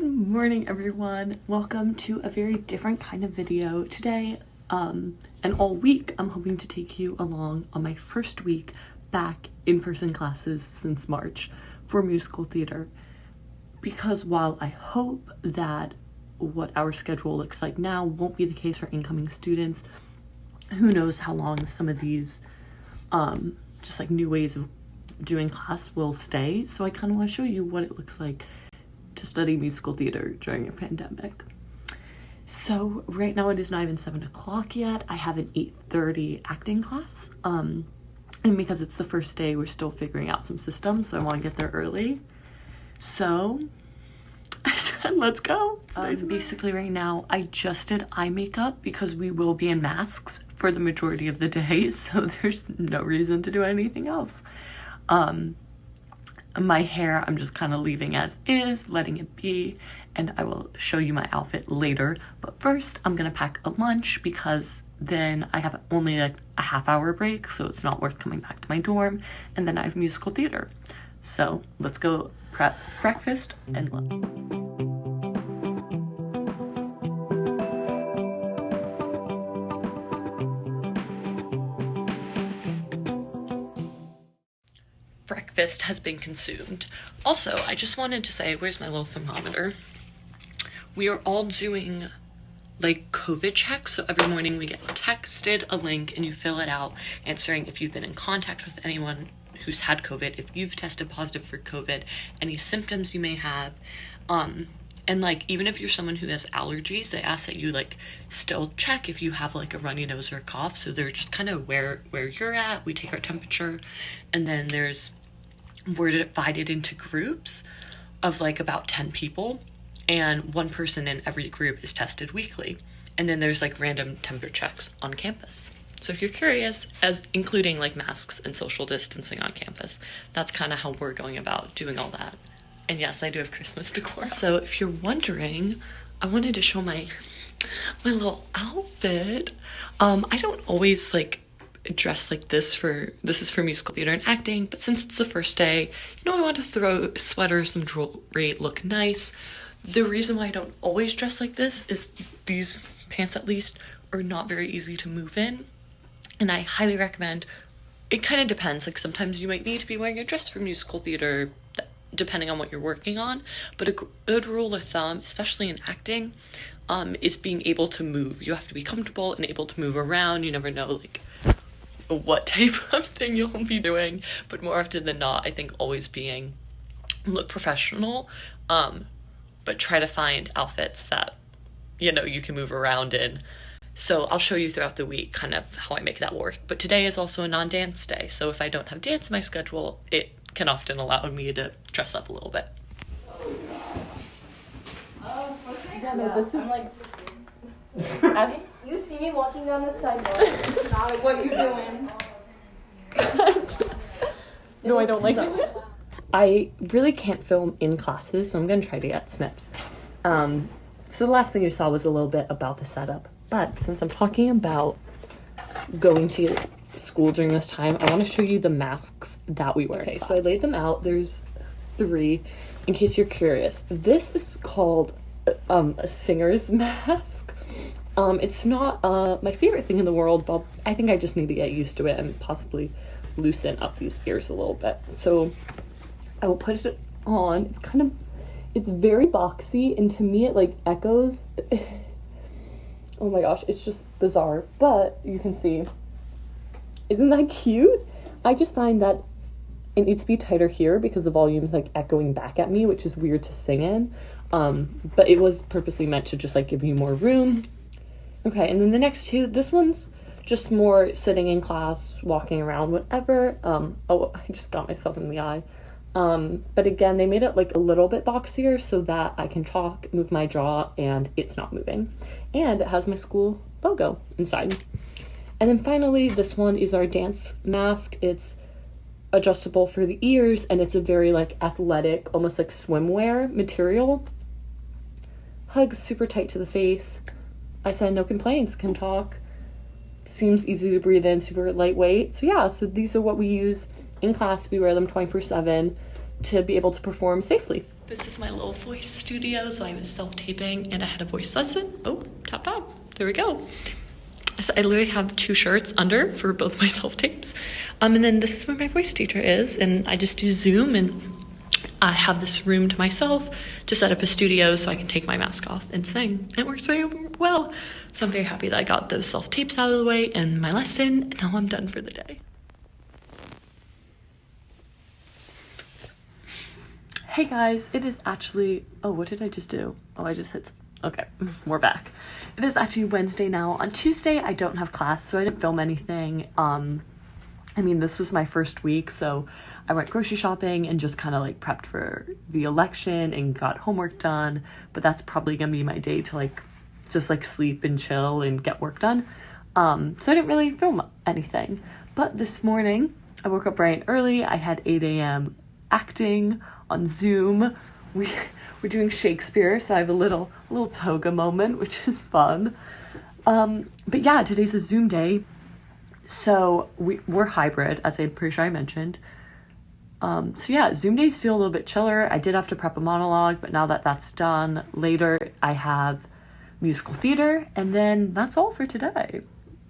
morning, everyone. Welcome to a very different kind of video today. And all week I'm hoping to take you along on my first week back in-person classes since March for musical theater, because while I hope that what our schedule looks like now won't be the case for incoming students, who knows how long some of these just like new ways of doing class will stay. So I kind of want to show you what it looks like to study musical theater during a pandemic. So right now it is not even 7 o'clock yet. I have an 8:30 acting class. And because it's the first day, we're still figuring out some systems, so I want to get there early. So I said, let's go. Basically right now, I just did eye makeup because we will be in masks for the majority of the day, so there's no reason to do anything else. My hair, I'm just kind of leaving as is, letting it be, and I will show you my outfit later. But first, I'm gonna pack a lunch because then I have only like a half-hour break, so it's not worth coming back to my dorm, and then I have musical theater. So let's go prep breakfast and lunch. Breakfast has been consumed. Also, I just wanted to say, where's my little thermometer? We are all doing like COVID checks. So every morning we get texted a link and you fill it out, answering if you've been in contact with anyone who's had COVID, if you've tested positive for COVID, any symptoms you may have. And like, even if you're someone who has allergies, they ask that you like still check if you have like a runny nose or a cough. So they're just kind of where you're at. We take our temperature, and then we're divided into groups of like about 10 people, and one person in every group is tested weekly. And then there's like random temperature checks on campus. So if you're curious, as including like masks and social distancing on campus, that's kind of how we're going about doing all that. And yes, I do have Christmas decor. So if you're wondering, I wanted to show my little outfit. I don't always like dress like this is for musical theater and acting, but since it's the first day, I want to throw sweaters, some jewelry, look nice. The reason why I don't always dress like this is these pants, at least, are not very easy to move in, and I highly recommend, it kind of depends, like sometimes you might need to be wearing a dress for musical theater depending on what you're working on, but a good rule of thumb, especially in acting, is being able to move. You have to be comfortable and able to move around. You never know like what type of thing you'll be doing, but more often than not, I think always look professional, but try to find outfits that you can move around in. So I'll show you throughout the week kind of how I make that work. But today is also a non-dance day, so if I don't have dance in my schedule, it can often allow me to dress up a little bit. This is like you see me walking down the sidewalk. It's not like what you're doing. No, I don't like it. I really can't film in classes, so I'm gonna try to get snips. So the last thing you saw was a little bit about the setup, but since I'm talking about going to school during this time, I want to show you the masks that we wear. Okay, so I laid them out. There's 3 in case you're curious. This is called a singer's mask. It's not my favorite thing in the world, but I think I just need to get used to it and possibly loosen up these ears a little bit. So I will put it on. It's very boxy, and to me it like echoes. Oh my gosh, it's just bizarre, but you can see. Isn't that cute? I just find that it needs to be tighter here because the volume's like echoing back at me, which is weird to sing in. But it was purposely meant to just like give you more room. Okay, and then the next 2, this one's just more sitting in class, walking around, whatever. Oh, I just got myself in the eye. But again, they made it like a little bit boxier so that I can talk, move my jaw, and it's not moving. And it has my school logo inside. And then finally, this one is our dance mask. It's adjustable for the ears, and it's a very like athletic, almost like swimwear material. Hugs super tight to the face. I said no complaints, can talk. Seems easy to breathe in, super lightweight. So yeah, so these are what we use in class. We wear them 24/7 to be able to perform safely. This is my little voice studio, so I was self-taping and I had a voice lesson. Oh, tap tap, there we go. So I literally have 2 shirts under for both my self-tapes. And then this is where my voice teacher is, and I just do Zoom, and I have this room to myself to set up a studio so I can take my mask off and sing. It works very well. So I'm very happy that I got those self-tapes out of the way and my lesson, and now I'm done for the day. Hey guys, it is actually, oh, what did I just do? Oh, I just hit, okay, we're back. It is actually Wednesday now. On Tuesday, I don't have class, so I didn't film anything. I mean, this was my first week, so I went grocery shopping and just kind of like prepped for the election and got homework done, but that's probably gonna be my day to like, just like sleep and chill and get work done. So I didn't really film anything, but this morning, I woke up bright and early. I had 8 a.m. acting on Zoom. We're doing Shakespeare, so I have a little toga moment, which is fun. But yeah, today's a Zoom day, so we're hybrid, as I'm pretty sure I mentioned. So yeah, Zoom days feel a little bit chiller. I did have to prep a monologue, but now that that's done, later I have musical theater, and then that's all for today.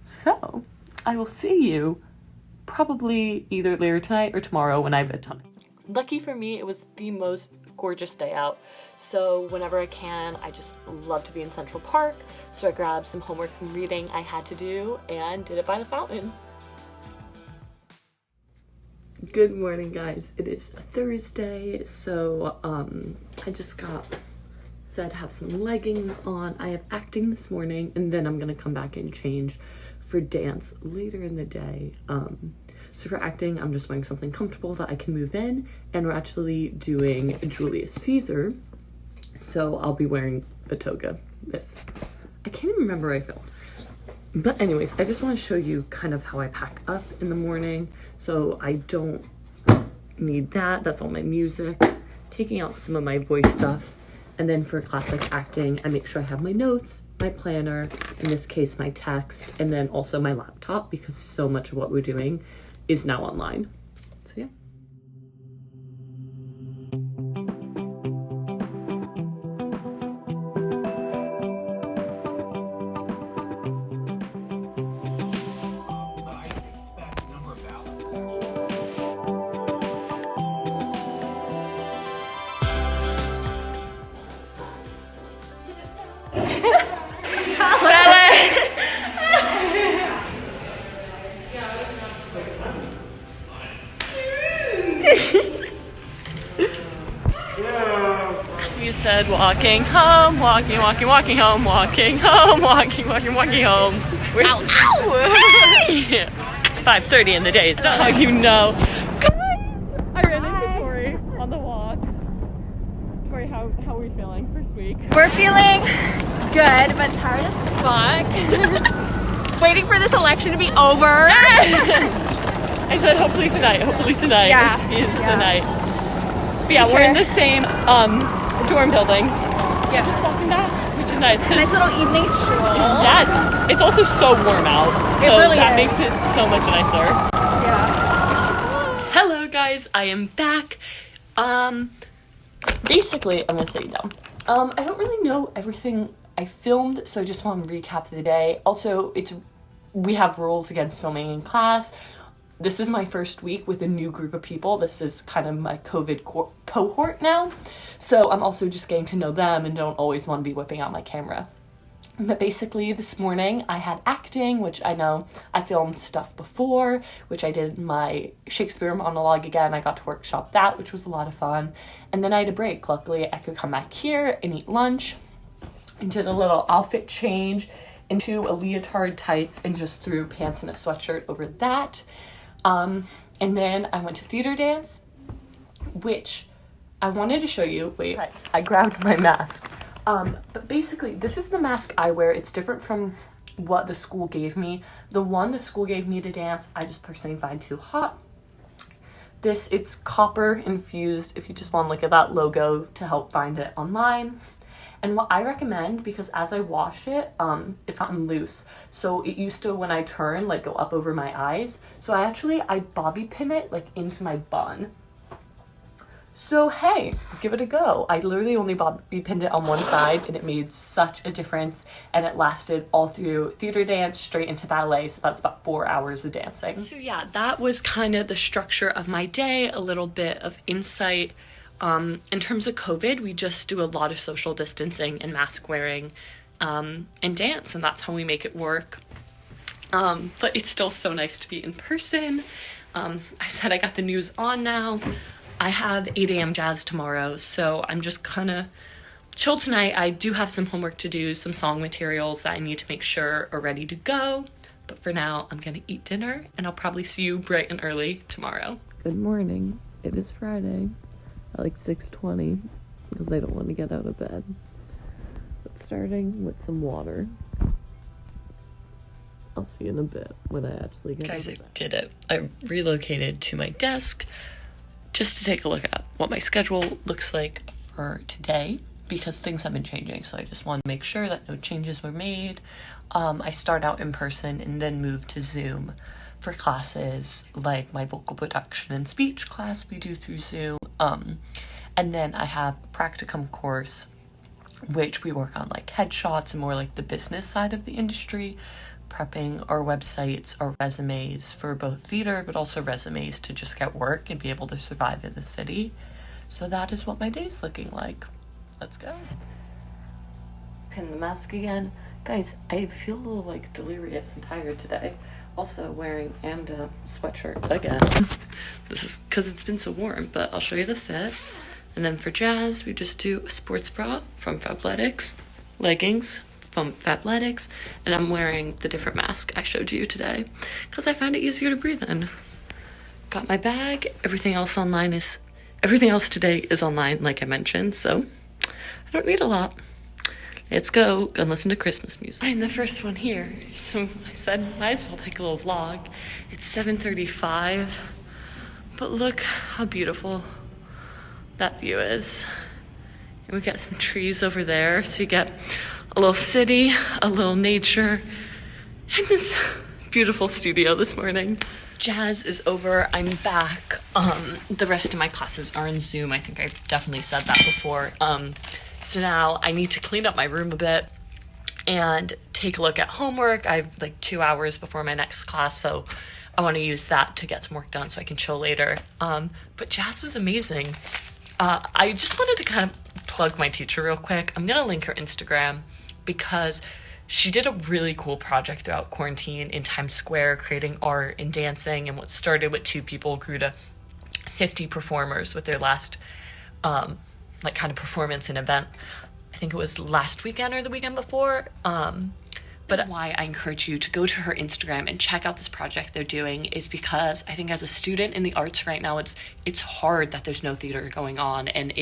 So I will see you probably either later tonight or tomorrow when I have a ton. Lucky for me, it was the most gorgeous day out, so whenever I can, I just love to be in Central Park, so I grabbed some homework and reading I had to do and did it by the fountain. Good morning, guys. It is Thursday, so I just said have some leggings on. I have acting this morning, and then I'm gonna come back and change for dance later in the day. So for acting, I'm just wearing something comfortable that I can move in, and we're actually doing Julius Caesar, so I'll be wearing a toga with, I can't even remember where I filmed. But anyways, I just want to show you kind of how I pack up in the morning, so I don't need that. That's all my music, taking out some of my voice stuff, and then for class like acting, I make sure I have my notes, my planner, in this case my text, and then also my laptop, because so much of what we're doing is now online. So yeah. You said walking home, walking home, walking home, walking home. We're yeah. 5:30 in the day is done. How you know. Guys, I ran into Tori on the walk. Tori, how are we feeling first week? We're feeling good, but tired as fuck. Waiting for this election to be over. I said hopefully tonight. Yeah. Is the night. But yeah, we're in the same dorm building. Yeah. Just walking back, which is nice. Nice little evening stroll. Yeah, it's also so warm out. So really that is. makes it so much nicer. Yeah. Hello guys, I am back. Basically, I'm gonna sit you down. I don't really know everything I filmed, so I just want to recap the day. Also, we have rules against filming in class. This is my first week with a new group of people. This is kind of my COVID cohort now. So I'm also just getting to know them and don't always want to be whipping out my camera. But basically this morning I had acting, which I know I filmed stuff before, which I did my Shakespeare monologue again. I got to workshop that, which was a lot of fun. And then I had a break. Luckily I could come back here and eat lunch and did a little outfit change into a leotard tights and just threw pants and a sweatshirt over that. And then I went to theater dance, which I wanted to show you. Wait, I grabbed my mask. But basically, this is the mask I wear. It's different from what the school gave me. The one the school gave me to dance, I just personally find too hot. It's copper infused, if you just want to look at that logo to help find it online. And what I recommend, because as I wash it, it's gotten loose. So it used to, when I turn, like go up over my eyes. So I bobby pin it like into my bun. So hey, give it a go. I literally only bobby pinned it on one side and it made such a difference, and it lasted all through theater dance straight into ballet, so that's about 4 hours of dancing. So yeah, that was kind of the structure of my day, a little bit of insight. In terms of COVID, we just do a lot of social distancing and mask wearing and dance, and that's how we make it work. But it's still so nice to be in person. I said I got the news on now. I have 8 a.m. jazz tomorrow, so I'm just kind of chill tonight. I do have some homework to do, some song materials that I need to make sure are ready to go. But for now, I'm going to eat dinner, and I'll probably see you bright and early tomorrow. Good morning. It is Friday at like 6:20 because I don't want to get out of bed. But starting with some water. I'll see you in a bit when I actually get out of bed. Guys, I did it. I relocated to my desk just to take a look at what my schedule looks like for today, because things have been changing, so I just wanted to make sure that no changes were made. I start out in person and then move to Zoom for classes like my vocal production and speech class we do through Zoom. And then I have a practicum course, which we work on like headshots and more like the business side of the industry, prepping our websites, our resumes for both theater, but also resumes to just get work and be able to survive in the city. So that is what my day's looking like. Let's go. Pin the mask again. Guys, I feel a little like delirious and tired today. Also wearing Amda sweatshirt again. This is because it's been so warm, but I'll show you the fit. And then for jazz, we just do a sports bra from Fabletics, leggings from Fabletics, and I'm wearing the different mask I showed you today because I find it easier to breathe in. Got my bag. Everything else today is online, like I mentioned, so I don't need a lot. Let's go and listen to Christmas music. I'm the first one here, so I said might as well take a little vlog. It's 7:35, but look how beautiful that view is. And we got some trees over there, so you get a little city, a little nature, and this beautiful studio this morning. Jazz is over. I'm back. The rest of my classes are in Zoom. I think I definitely said that before. So now I need to clean up my room a bit and take a look at homework. I have like 2 hours before my next class, so I want to use that to get some work done so I can chill later. But jazz was amazing. I just wanted to kind of plug my teacher real quick. I'm going to link her Instagram because she did a really cool project throughout quarantine in Times Square, creating art and dancing, and what started with 2 people grew to 50 performers with their last like kind of performance and event. I think it was last weekend or the weekend before. But why I encourage you to go to her Instagram and check out this project they're doing is because I think as a student in the arts right now, it's hard that there's no theater going on, and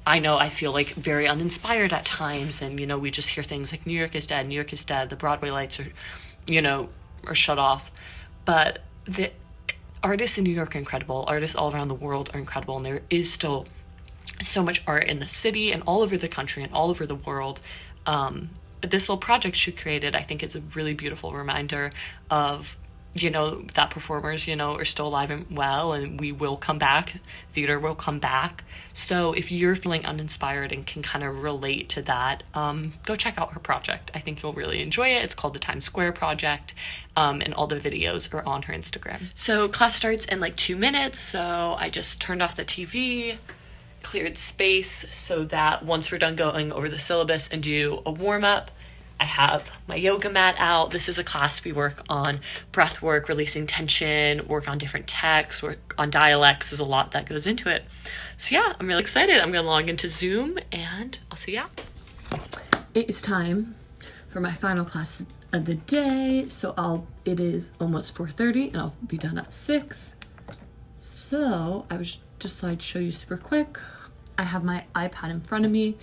I feel like very uninspired at times, and we just hear things like New York is dead, the Broadway lights are shut off. But the artists in New York are incredible, artists all around the world are incredible, and there is still so much art in the city and all over the country and all over the world. But this little project she created, I think it's a really beautiful reminder of, that performers, are still alive and well, and we will come back. Theater will come back. So if you're feeling uninspired and can kind of relate to that, go check out her project. I think you'll really enjoy it. It's called the Times Square Project, and all the videos are on her Instagram. So class starts in like 2 minutes, so I just turned off the TV, cleared space so that once we're done going over the syllabus and do a warm-up, I have my yoga mat out. This is a class we work on breath work, releasing tension, work on different texts, work on dialects. There's a lot that goes into it. So yeah, I'm really excited. I'm gonna log into Zoom and I'll see ya. It is time for my final class of the day. So it is almost 4:30 and I'll be done at 6. So I was just thought I'd show you super quick. I have my iPad in front of me,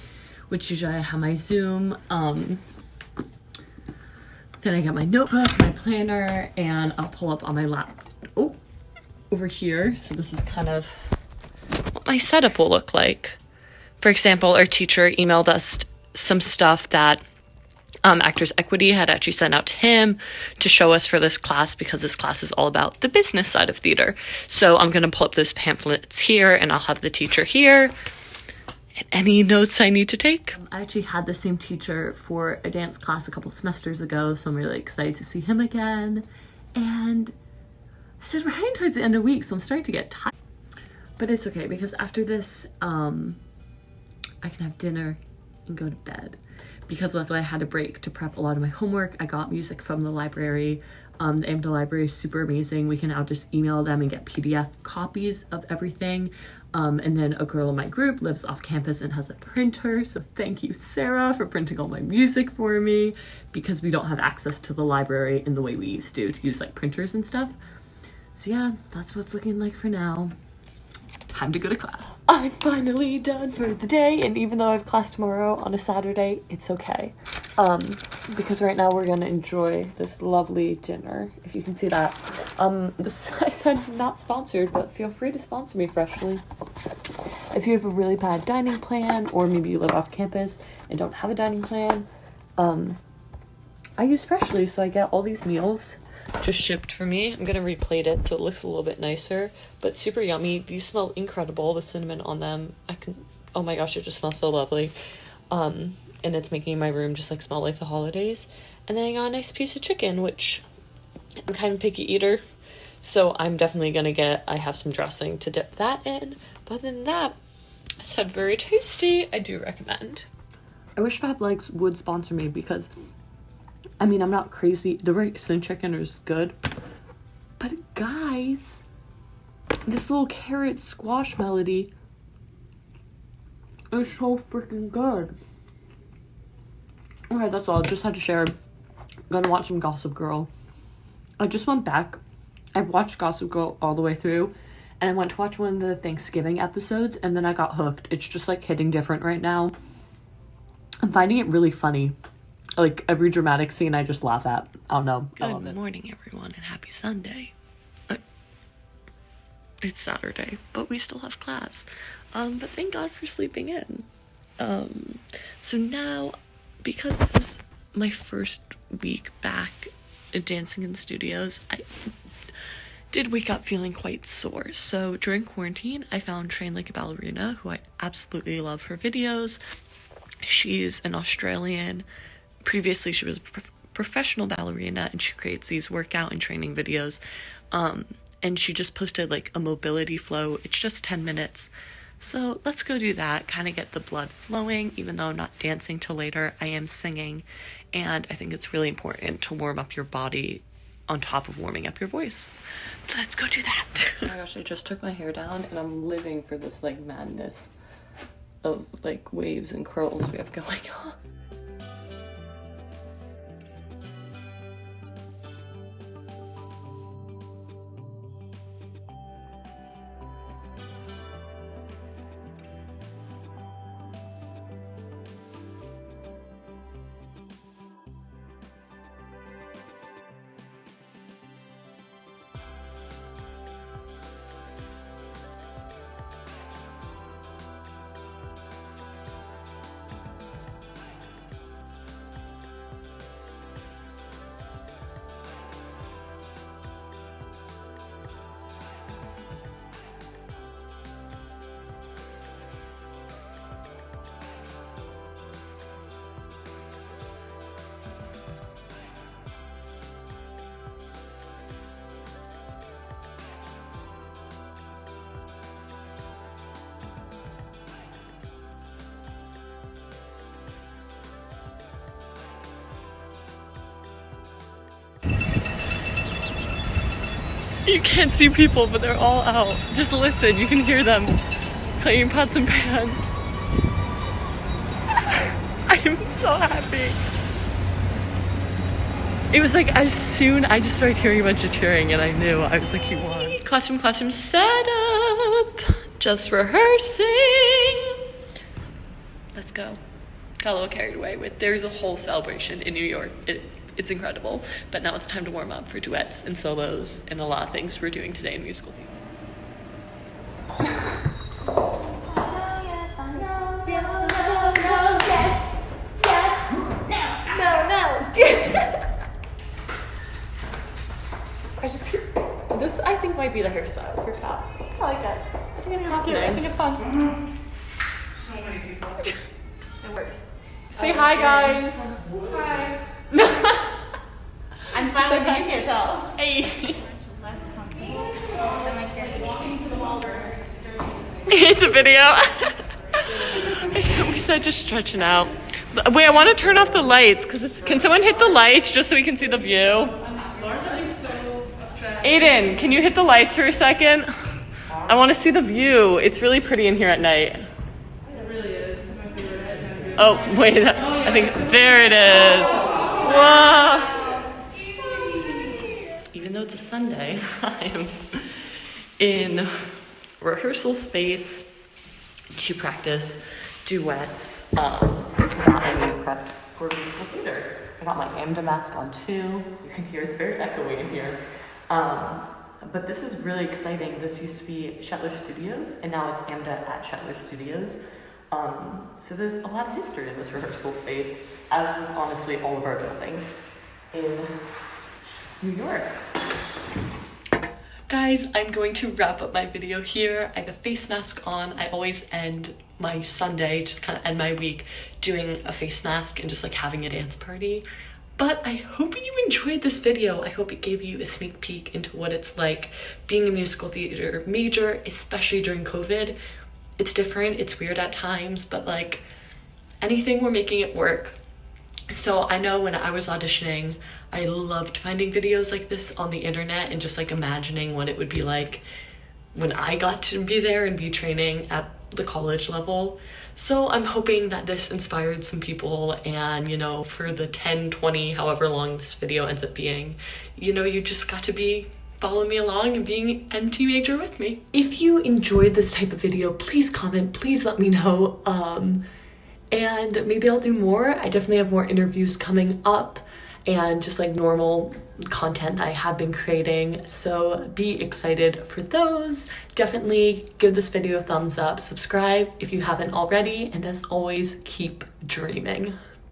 which usually I have my Zoom. Then I got my notebook, my planner, and I'll pull up on my over here. So this is kind of what my setup will look like. For example, our teacher emailed us some stuff that Actors Equity had actually sent out to him to show us for this class, because this class is all about the business side of theater. So I'm going to pull up those pamphlets here, and I'll have the teacher here. And any notes I need to take. I actually had the same teacher for a dance class a couple semesters ago, so I'm really excited to see him again. And I said we're heading towards the end of the week, so I'm starting to get tired. But it's okay, because after this, I can have dinner and go to bed. Because luckily I had a break to prep a lot of my homework. I got music from the library. The AMDA library is super amazing. We can now just email them and get PDF copies of everything. And then a girl in my group lives off campus and has a printer. So thank you, Sarah, for printing all my music for me, because we don't have access to the library in the way we used to use like printers and stuff. So yeah, that's what it's looking like for now. Time to go to class. I'm finally done for the day, and even though I have class tomorrow on a Saturday, it's okay. Because right now we're gonna enjoy this lovely dinner, if you can see that. This, I said not sponsored, but feel free to sponsor me, Freshly. If you have a really bad dining plan, or maybe you live off campus and don't have a dining plan, I use Freshly, so I get all these meals just shipped for me. I'm gonna replate it so it looks a little bit nicer, but super yummy. These smell incredible. The cinnamon on them, oh my gosh, it just smells so lovely. And it's making my room just like smell like the holidays. And then I got a nice piece of chicken, which I'm kind of a picky eater, so I'm definitely gonna I have some dressing to dip that in. But other than that, I said very tasty. I do recommend. I wish Fab Legs would sponsor me, because I mean, I'm not crazy. The rice and chicken is good. But guys, this little carrot squash melody is so freaking good. Okay, that's all. Just had to share. I'm gonna watch some Gossip Girl. I just went back. I've watched Gossip Girl all the way through. And I went to watch one of the Thanksgiving episodes, and then I got hooked. It's just like hitting different right now. I'm finding it really funny. Like, every dramatic scene I just laugh at. I don't know. Good morning, everyone, and happy Sunday. It's Saturday, but we still have class. But thank God for sleeping in. So now, because this is my first week back dancing in studios, I did wake up feeling quite sore. So during quarantine, I found Train Like a Ballerina, who I absolutely love her videos. She's an Australian. Previously, she was a professional ballerina, and she creates these workout and training videos. And she just posted like a mobility flow. It's just 10 minutes. So let's go do that, kind of get the blood flowing. Even though I'm not dancing till later, I am singing. And I think it's really important to warm up your body on top of warming up your voice. So let's go do that. Oh my gosh, I just took my hair down, and I'm living for this like madness of like waves and curls we have going on. You can't see people, but they're all out. Just listen, you can hear them playing pots and pans. I am so happy. It was like as soon I just started hearing a bunch of cheering, and I knew. I was like, you won. Classroom set up. Just rehearsing. Let's go. Got a little carried away with there's a whole celebration in New York. It's incredible, but now it's time to warm up for duets and solos and a lot of things we're doing today in musical theater. No, be the hairstyle for shop. I like that. I think it's happening. I think it's fun. So many people. It works. Say hi, guys. Hi. I'm smiling, but you can't tell. Hey. It's a video. We said just stretching out. Wait, I want to turn off the lights because it's. Can someone hit the lights just so we can see the view? Aiden, can you hit the lights for a second? I want to see the view. It's really pretty in here at night. It really is. It's my favorite nighttime view. Oh, wait. I think there it is. Whoa. Even though it's a Sunday, I am in rehearsal space to practice duets. Not any prep for musical theater. I got my AMDA mask on too. You can hear it's very echoey in here. But this is really exciting. This used to be Shetler Studios, and now it's AMDA at Shetler Studios. So there's a lot of history in this rehearsal space, as with honestly all of our buildings in New York. Guys, I'm going to wrap up my video here. I have a face mask on. I always end my Sunday, just kind of end my week, doing a face mask and just like having a dance party. But I hope you enjoyed this video. I hope it gave you a sneak peek into what it's like being a musical theater major, especially during COVID. It's different, it's weird at times, but like anything, we're making it work. So I know when I was auditioning, I loved finding videos like this on the internet and just like imagining what it would be like when I got to be there and be training at the college level. So I'm hoping that this inspired some people, and you know, for the 10, 20, however long this video ends up being, you know, you just got to be following me along and being MT major with me. If you enjoyed this type of video, please comment, please let me know. And maybe I'll do more. I definitely have more interviews coming up and just like normal content that I have been creating. So be excited for those. Definitely give this video a thumbs up, subscribe if you haven't already, and as always, keep dreaming.